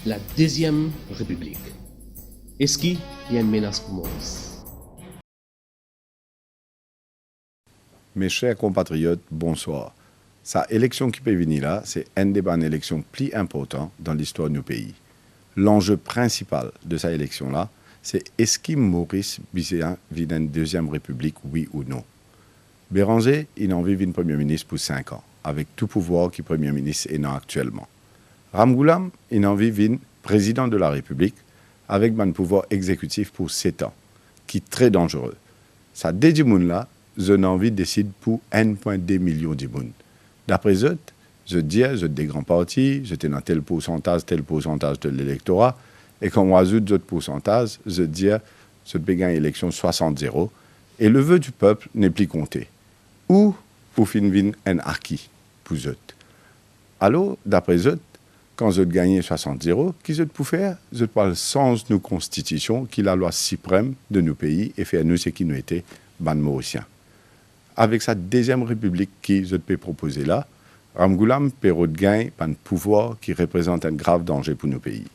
la deuxième république. Est-ce qu'il y a une menace pour Maurice? Mes chers compatriotes, bonsoir. Sa élection qui peut venir là, c'est une des bonnes élections plus importantes dans l'histoire de nos pays. L'enjeu principal de sa élection-là, c'est est-ce que Maurice vient une deuxième république, oui ou non? Béranger, il a envie d'une premier ministre pour 5 ans, avec tout pouvoir qui premier ministre est non actuellement. Ramgoolam, il a envie d'une président de la République, avec un pouvoir exécutif pour 7 ans, qui est très dangereux. Ça, dès du monde là, je n'ai envie de décider pour 1,2 million de monde. D'après eux, je dis des grands partis, j'étais dans tel pourcentage de l'électorat, et quand on ajoute d'autres pourcentages, je dis, je peux gagner l'élection 60-0, et le vœu du peuple n'est plus compté. Ou pour finir un acquis pour eux. Alors, d'après eux, quand je gagne 60-0, qu'est-ce que je peux faire? Je peux le sens de nos constitutions, qui est la loi suprême de nos pays, et faire nous ce qui nous était ban mauricien. Avec sa deuxième république qui je peux proposer là, Ramgoolam peut gagner un pouvoir qui représente un grave danger pour nos pays.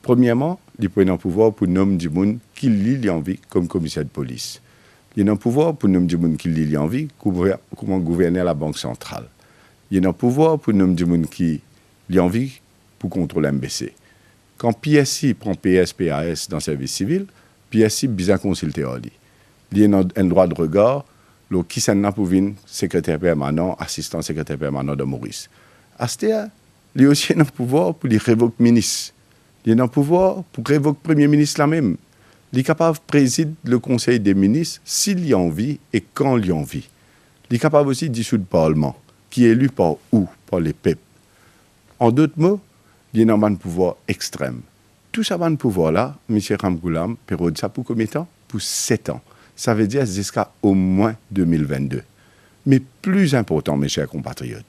Premièrement, il peut avoir un pouvoir pour nommer du monde qui lit envie comme commissaire de police. Il y a un pouvoir pour nommer du monde qui lit envie comment gouverner la Banque centrale. Il y a un pouvoir pour nommer du monde qui lit envie pour contrôler MBC. Quand PSI prend PSPAS dans le service civil, PSI bien consulté. Il y a un droit de regard qui s'en a pour venir secrétaire permanent, assistant secrétaire permanent de Maurice. Astéa, il y a aussi un pouvoir pour les révoquer ministre. Il y a un pouvoir pour révoquer premier ministre là même. Il est capable de présider le conseil des ministres s'il y a envie et quand il y a envie. Il est capable aussi de dissoudre le Parlement, qui est élu par où? Par les peuples. En d'autres mots, il y a un pouvoir extrême. Tout ça, un pouvoir-là, M. Ramgoolam, période ça pour combien de temps? Pour 7 ans. Ça veut dire jusqu'à au moins 2022. Mais plus important, mes chers compatriotes,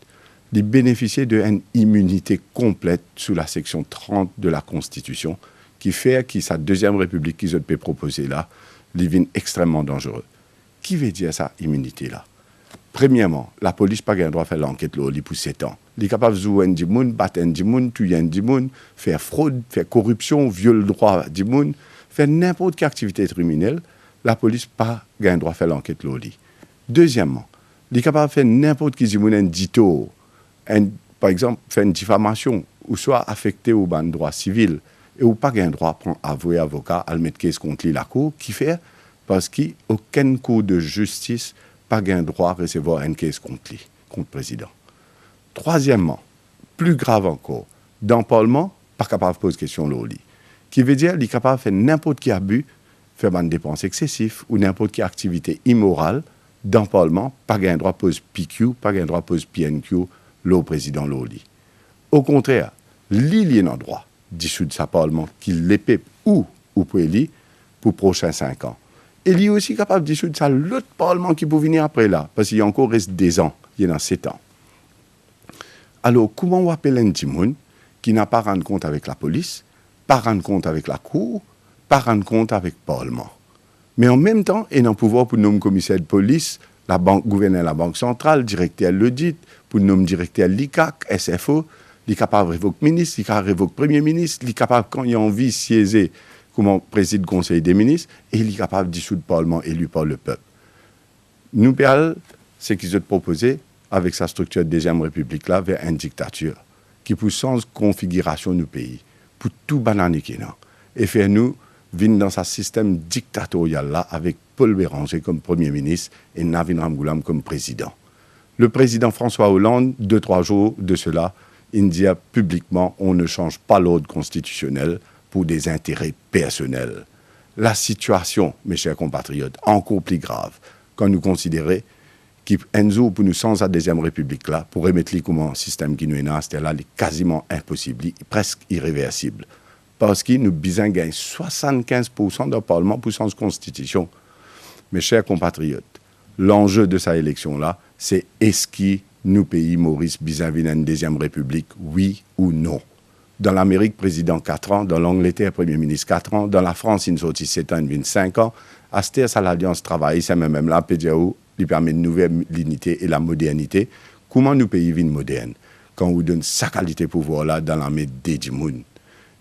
de bénéficier d'une immunité complète sous la section 30 de la Constitution, qui fait que sa deuxième république qui se peut proposer là, devient extrêmement dangereux. Qui veut dire ça, immunité-là? Premièrement, la police n'a pas le droit de faire l'enquête pour 7 ans. Il est capable de jouer du monde, battre du monde, tuer du monde, faire fraude, faire corruption, violer le droit du monde, faire n'importe quelle activité criminelle. La police n'a pas le droit de faire l'enquête pour lui. Deuxièmement, il est capable de faire n'importe qui un dito, par exemple, faire une diffamation, ou soit affecté au droit civil, et ou pas le droit de prendre avoué avocat, à le mettre case contre lui, la cour, qui fait parce qu'aucune cour de justice n'a pas le droit de recevoir un case contre lui, contre le président. Troisièmement, plus grave encore, dans le Parlement, pas capable de poser question au lit. Qui veut dire qu'il est capable de faire n'importe quel abus, faire des dépenses excessives ou n'importe quelle activité immorale dans le Parlement, pas le droit de poser PQ, pas le droit de poser PNQ, le président le lit. Au contraire, il y a un droit dissoudre sa Parlement qu'il l'épée ou pour lui pour les prochains 5 ans. Et il est aussi capable de dissoudre ça l'autre Parlement qui peut venir après là, parce qu'il y a encore reste 2 ans, il y en a 7 ans. Alors, comment on appelle un petit monde qui n'a pas rendu compte avec la police, pas rendu compte avec la Cour, pas rendre compte avec le Parlement? Mais en même temps, il a un pouvoir pour nommer commissaire de police, la banque, gouverneur de la Banque centrale, directeur de l'audit, pour nommer directeur de l'ICAC, SFO, il est capable de révoquer ministre, il est capable de révoquer premier ministre, il est capable, quand il a envie de siéger comme président du Conseil des ministres, et il est capable de dissoudre le Parlement élu par le peuple. Nous, PL, c'est qu'ils ont proposé, avec sa structure de deuxième république là, vers une dictature, qui pour changer configuration du pays, pour tout bananer qui est là, et faire nous vient dans ce système dictatorial-là avec Paul Béranger comme Premier ministre et Navin Ramgoolam comme président. Le président François Hollande, 2-3 jours de cela, il dit publiquement on ne change pas l'ordre constitutionnel pour des intérêts personnels. La situation, mes chers compatriotes, encore plus grave quand nous considérons qu'un jour, pour nous, sans la deuxième république, là, pour remettre comme un système qui nous est là, est quasiment impossible, presque irréversible. Parce que nous avons gagné 75% d'un Parlement pour sans constitution. Mes chers compatriotes, l'enjeu de cette élection-là, c'est est-ce que nous, pays Maurice, vis-à-vis d'une deuxième république, oui ou non? Dans l'Amérique, président 4 ans. Dans l'Angleterre, premier ministre 4 ans. Dans la France, il sortit 7 ans, il vient 5 ans. À cette l'Alliance travaille, c'est même là, PDAO, il permet une nouvelle unité et la modernité. Comment nous pays viennent modernes? Quand on donne sa qualité de pouvoir là dans la main des gens.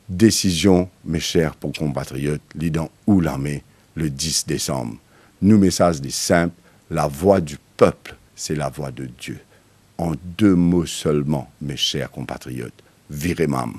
Décision, mes chers compatriotes, l'ident ou l'armée, le 10 décembre. Nous, message des simples, la voix du peuple, c'est la voix de Dieu. En 2 mots seulement, mes chers compatriotes, virez-mam.